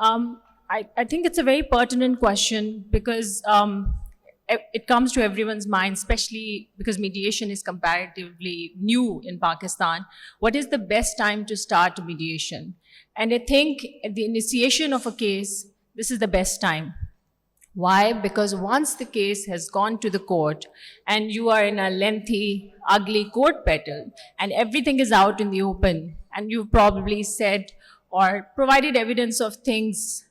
I think it's a very pertinent question because it comes to everyone's mind, especially because mediation is comparatively new in Pakistan. What is the best time to start mediation? And I think at the initiation of a case, this is the best time. Why? Because once the case has gone to the court and you are in a lengthy, ugly court battle and everything is out in the open and you've probably said or provided evidence of things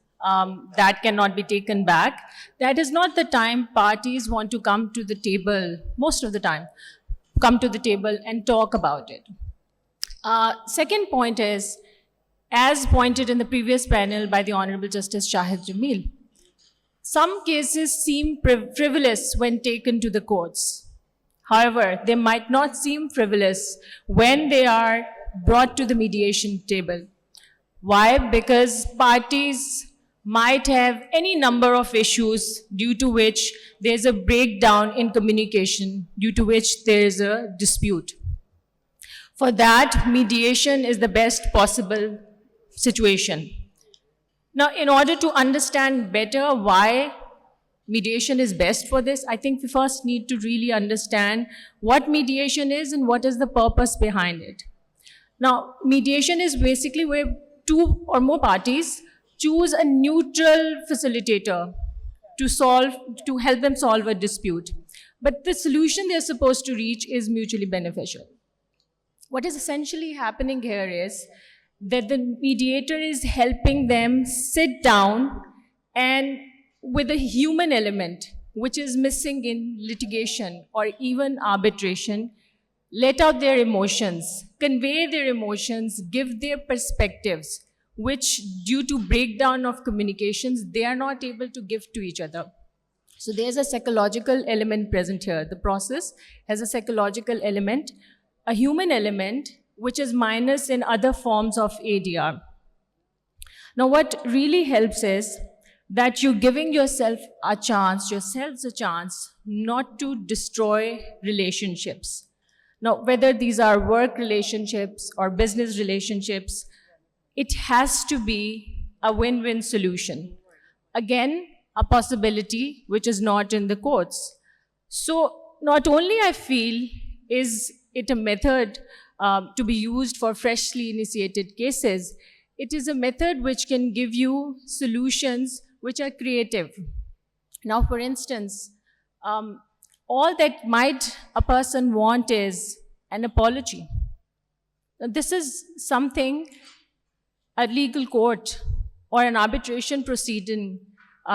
that cannot be taken back, that is not the time parties want to come to the table, most of the time, come to the table and talk about it. Second point is, as pointed in the previous panel by the Honorable Justice Shahid Jamil, some cases seem frivolous when taken to the courts. However, they might not seem frivolous when they are brought to the mediation table. Why? Because parties might have any number of issues due to which there's a breakdown in communication, due to which there is a dispute. For that, mediation is the best possible situation. Now, in order to understand better why mediation is best for this, I think we first need to really understand what mediation is and what is the purpose behind it. Now, mediation is basically where two or more parties choose a neutral facilitator to help them solve a dispute. But the solution they're supposed to reach is mutually beneficial. What is essentially happening here is that the mediator is helping them sit down and with a human element, which is missing in litigation or even arbitration, let out their emotions, convey their emotions, give their perspectives, which due to breakdown of communications, they are not able to give to each other. So there's a psychological element present here. The process has a psychological element, a human element, which is minus in other forms of ADR. Now, what really helps is that you're giving yourselves a chance not to destroy relationships. Now, whether these are work relationships or business relationships, it has to be a win-win solution. Again, a possibility which is not in the courts. So, not only I feel is it a method to be used for freshly initiated cases, it is a method which can give you solutions which are creative. Now, for instance, all that might a person want is an apology. Now, this is something a legal court or an arbitration proceeding,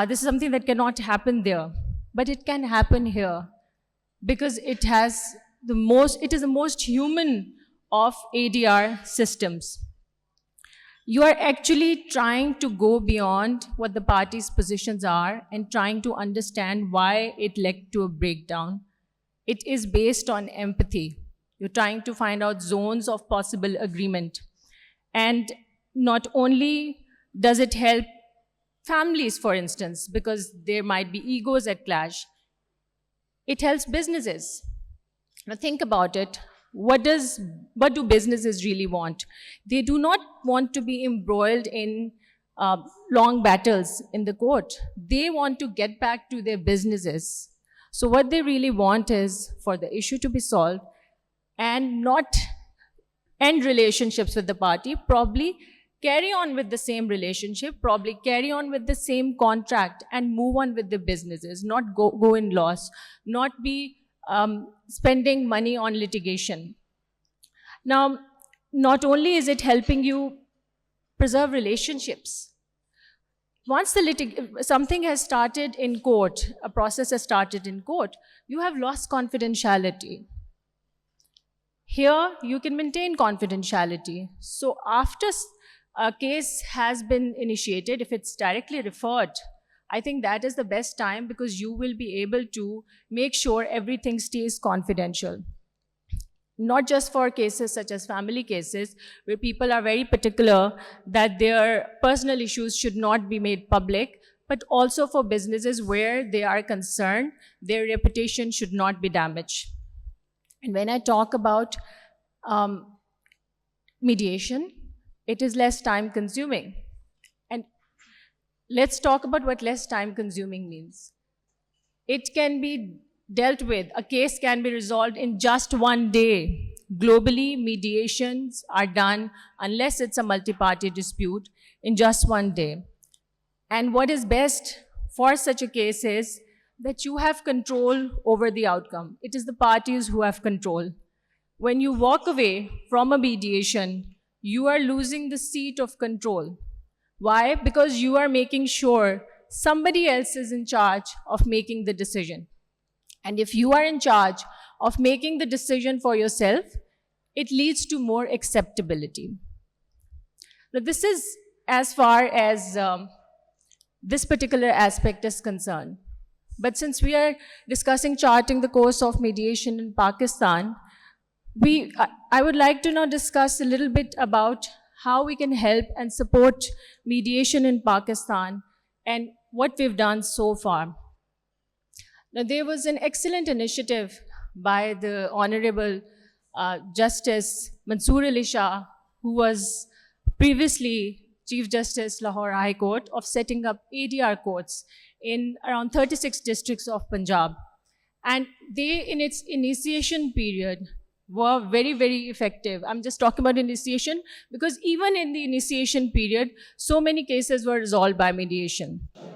this is something that cannot happen there, but it can happen here because it is the most human of ADR systems. You are actually trying to go beyond what the parties' positions are and trying to understand why it led to a breakdown. It is based on empathy. You're trying to find out zones of possible agreement. And not only does it help families, for instance, because there might be egos at clash, it helps businesses. Now think about it. What do businesses really want? They do not want to be embroiled in long battles in the court. They want to get back to their businesses. So what they really want is for the issue to be solved and not end relationships with the party, probably carry on with the same relationship, probably carry on with the same contract and move on with the businesses, not go in loss, not be spending money on litigation. Now, not only is it helping you preserve relationships, once something has started in court, a process has started in court, you have lost confidentiality. Here, you can maintain confidentiality. So after a case has been initiated, if it's directly referred, I think that is the best time because you will be able to make sure everything stays confidential. Not just for cases such as family cases, where people are very particular that their personal issues should not be made public, but also for businesses where they are concerned, their reputation should not be damaged. And when I talk about mediation, it is less time consuming. And Let's talk about what less time consuming means. It can be dealt with, a case can be resolved in just one day. Globally, mediations are done, unless it's a multi-party dispute, in just one day. And what is best for such a case is that you have control over the outcome. It is the parties who have control. When you walk away from a mediation, you are losing the seat of control. Why? Because you are making sure somebody else is in charge of making the decision. And if you are in charge of making the decision for yourself, it leads to more acceptability. Now, this is as far as this particular aspect is concerned. But since we are discussing charting the course of mediation in Pakistan, I would like to now discuss a little bit about how we can help and support mediation in Pakistan and what we've done so far. Now, there was an excellent initiative by the Honorable Justice Mansoor Ali Shah, who was previously Chief Justice Lahore High Court, of setting up ADR courts in around 36 districts of Punjab. And they, in its initiation period, were very, very effective. I'm just talking about initiation because even in the initiation period, so many cases were resolved by mediation.